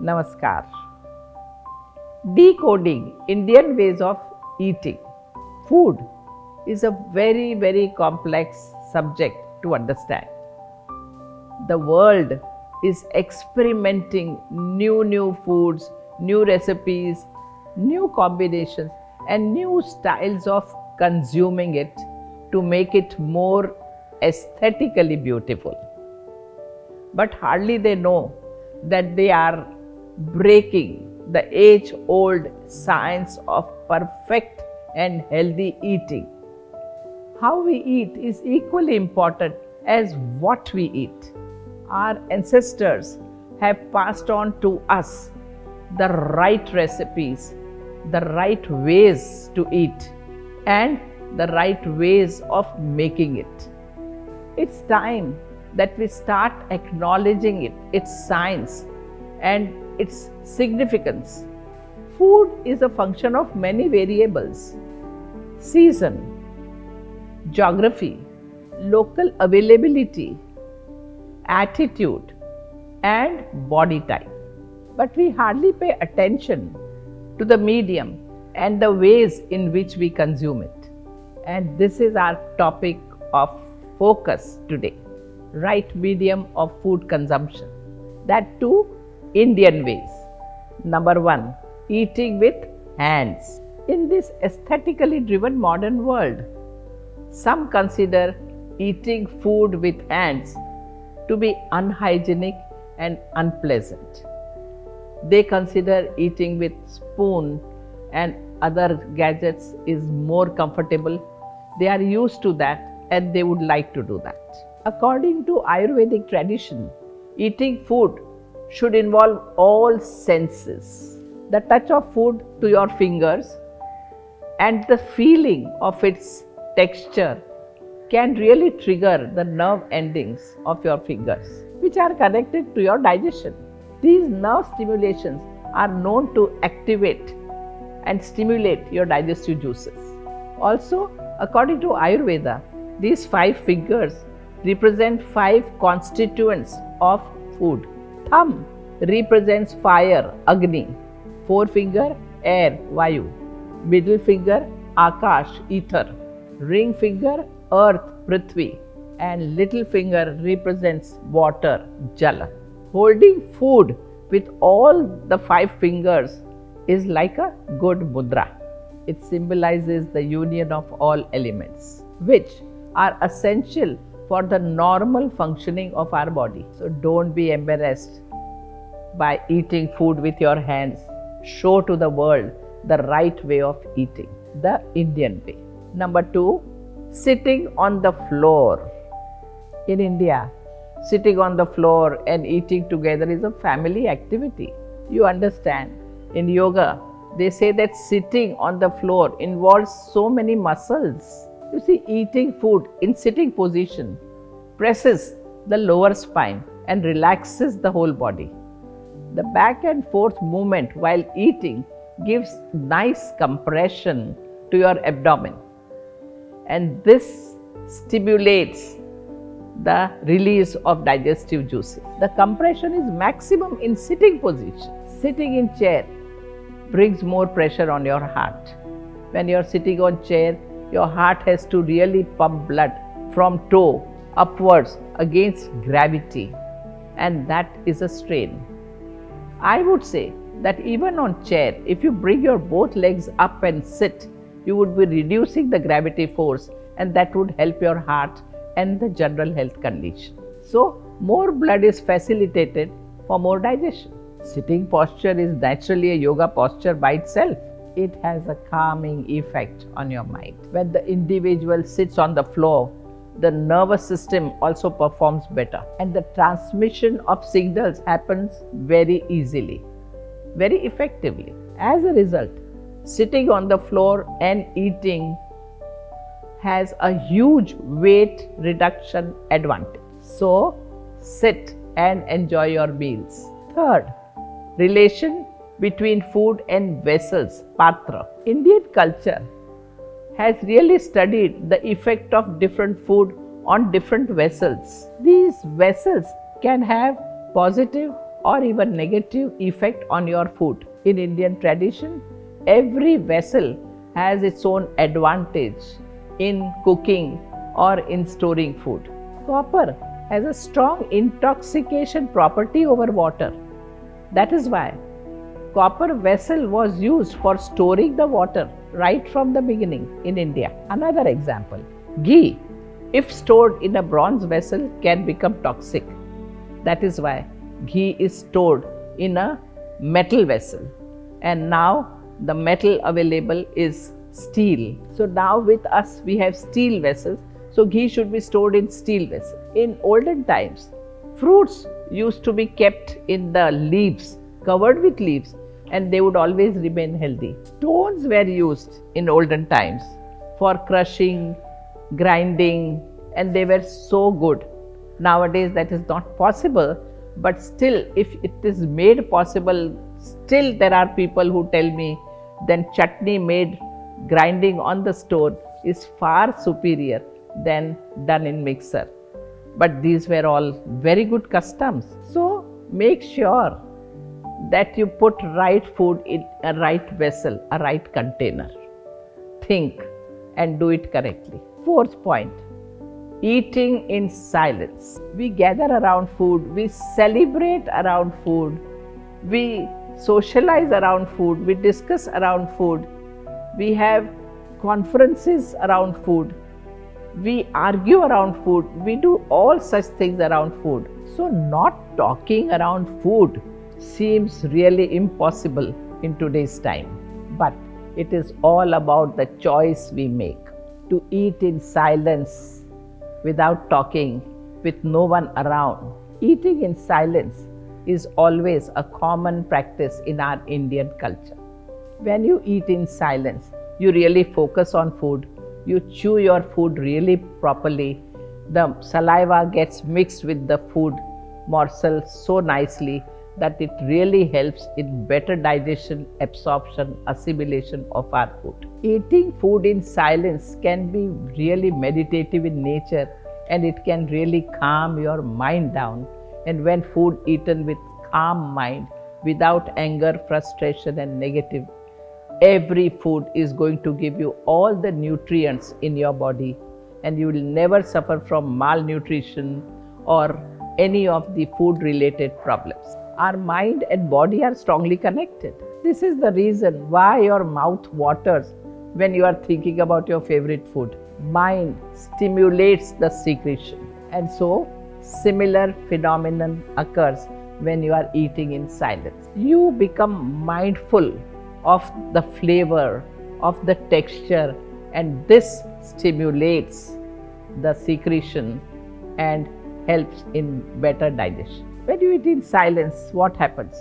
Namaskar. Decoding Indian ways of eating. Food is a very complex subject to understand. The world is experimenting new foods, new recipes, new combinations and new styles of consuming it to make it more aesthetically beautiful. But hardly they know that they are breaking the age-old science of perfect and healthy eating. How we eat is equally important as what we eat. Our ancestors have passed on to us the right recipes, the right ways to eat, and the right ways of making it. It's time that we start acknowledging it, its science and its significance. Food is a function of many variables: season, geography, local availability, attitude, and body type. But we hardly pay attention to the medium and the ways in which we consume it. And this is our topic of focus today: right medium of food consumption. That too, Indian ways. Number 1, eating with hands. In this aesthetically driven modern world, some consider eating food with hands to be unhygienic and unpleasant. They consider eating with spoon and other gadgets is more comfortable. They are used to that and they would like to do that. According to Ayurvedic tradition, eating food should involve all senses. The touch of food to your fingers and the feeling of its texture can really trigger the nerve endings of your fingers, which are connected to your digestion. These nerve stimulations are known to activate and stimulate your digestive juices. Also, according to Ayurveda, these 5 fingers represent 5 constituents of food. Thumb represents fire, Agni. Forefinger, air, Vayu. Middle finger, Akash, ether. Ring finger, earth, Prithvi. And little finger represents water, Jala. Holding food with all the 5 fingers is like a good mudra. It symbolizes the union of all elements, which are essential for the normal functioning of our body. So don't be embarrassed by eating food with your hands. Show to the world the right way of eating, the Indian way. Number 2, sitting on the floor. In India, sitting on the floor and eating together is a family activity. You understand, in yoga, they say that sitting on the floor involves so many muscles. You see, eating food in sitting position presses the lower spine and relaxes the whole body. The back and forth movement while eating gives nice compression to your abdomen, and this stimulates the release of digestive juices. The compression is maximum in sitting position. Sitting in chair brings more pressure on your heart. When you are sitting on chair, your heart has to really pump blood from toe upwards against gravity, and that is a strain. I would say that even on chair, if you bring your both legs up and sit, you would be reducing the gravity force, and that would help your heart and the general health condition. So, more blood is facilitated for more digestion. Sitting posture is naturally a yoga posture by itself. It has a calming effect on your mind. When the individual sits on the floor, the nervous system also performs better, and the transmission of signals happens very easily, very effectively. As a result, sitting on the floor and eating has a huge weight reduction advantage. So, sit and enjoy your meals. Third, relation between food and vessels, patra. Indian culture has really studied the effect of different food on different vessels. These vessels can have positive or even negative effect on your food. In Indian tradition, every vessel has its own advantage in cooking or in storing food. Copper has a strong intoxication property over water. That is why copper vessel was used for storing the water right from the beginning in India. Another example, ghee, if stored in a bronze vessel, can become toxic. That is why ghee is stored in a metal vessel, and now the metal available is steel. So now with us we have steel vessels, so ghee should be stored in steel vessels. In olden times, fruits used to be kept in the leaves, covered with leaves, and they would always remain healthy. Stones were used in olden times for crushing, grinding, and they were so good. Nowadays that is not possible, but still if it is made possible, still there are people who tell me then chutney made grinding on the stone is far superior than done in mixer. But these were all very good customs. So make sure that you put right food in a right vessel, a right container. Think and do it correctly. Fourth point, eating in silence. We gather around food, we celebrate around food, we socialize around food, we discuss around food, we have conferences around food, we argue around food, we do all such things around food. So not talking around food seems really impossible in today's time. But it is all about the choice we make to eat in silence without talking, with no one around. Eating in silence is always a common practice in our Indian culture. When you eat in silence, you really focus on food, you chew your food really properly, the saliva gets mixed with the food morsel so nicely that it really helps in better digestion, absorption, assimilation of our food. Eating food in silence can be really meditative in nature, and it can really calm your mind down. And when food eaten with calm mind, without anger, frustration and negative, every food is going to give you all the nutrients in your body, and you will never suffer from malnutrition or any of the food related problems. Our mind and body are strongly connected. This is the reason why your mouth waters when you are thinking about your favorite food. Mind stimulates the secretion, and so similar phenomenon occurs when you are eating in silence. You become mindful of the flavor, of the texture, and this stimulates the secretion and helps in better digestion. When you eat in silence, what happens?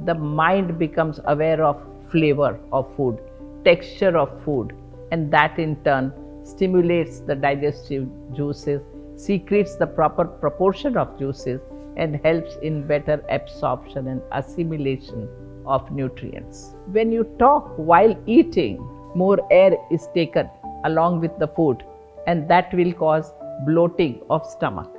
The mind becomes aware of flavor of food, texture of food, and that in turn stimulates the digestive juices, secretes the proper proportion of juices, and helps in better absorption and assimilation of nutrients. When you talk while eating, more air is taken along with the food, and that will cause bloating of stomach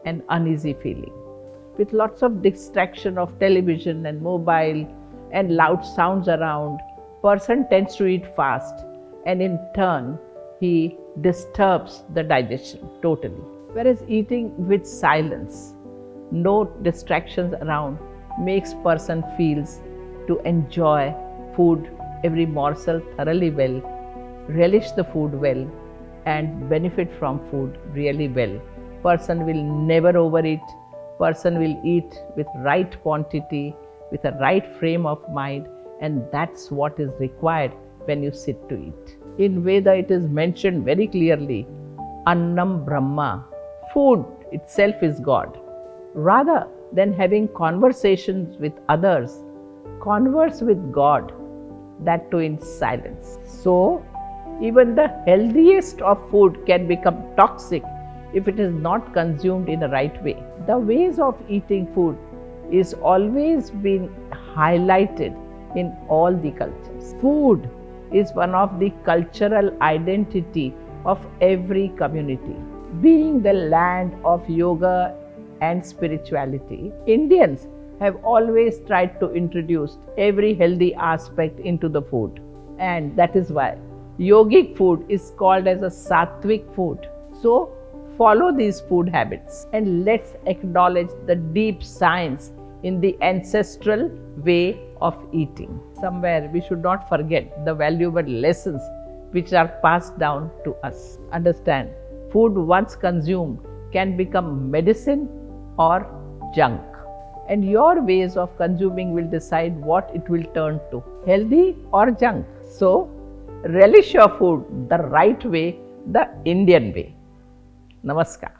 and uneasy feeling. With lots of distraction of television and mobile and loud sounds around, person tends to eat fast, and in turn he disturbs the digestion totally. Whereas eating with silence, no distractions around, makes person feels to enjoy food, every morsel thoroughly well, relish the food well, and benefit from food really well. Person will never overeat. Person will eat with right quantity, with a right frame of mind, and that's what is required when you sit to eat. In Veda it is mentioned very clearly, Annam Brahma, food itself is God. Rather than having conversations with others, converse with God, that too in silence. So, even the healthiest of food can become toxic if it is not consumed in the right way. The ways of eating food is always been highlighted in all the cultures. Food is one of the cultural identity of every community. Being the land of yoga and spirituality, Indians have always tried to introduce every healthy aspect into the food. And that is why yogic food is called as a sattvic food. So follow these food habits and let's acknowledge the deep science in the ancestral way of eating. Somewhere we should not forget the valuable lessons which are passed down to us. Understand, food once consumed can become medicine or junk. And your ways of consuming will decide what it will turn to, healthy or junk. So, relish your food the right way, the Indian way. Namaskar.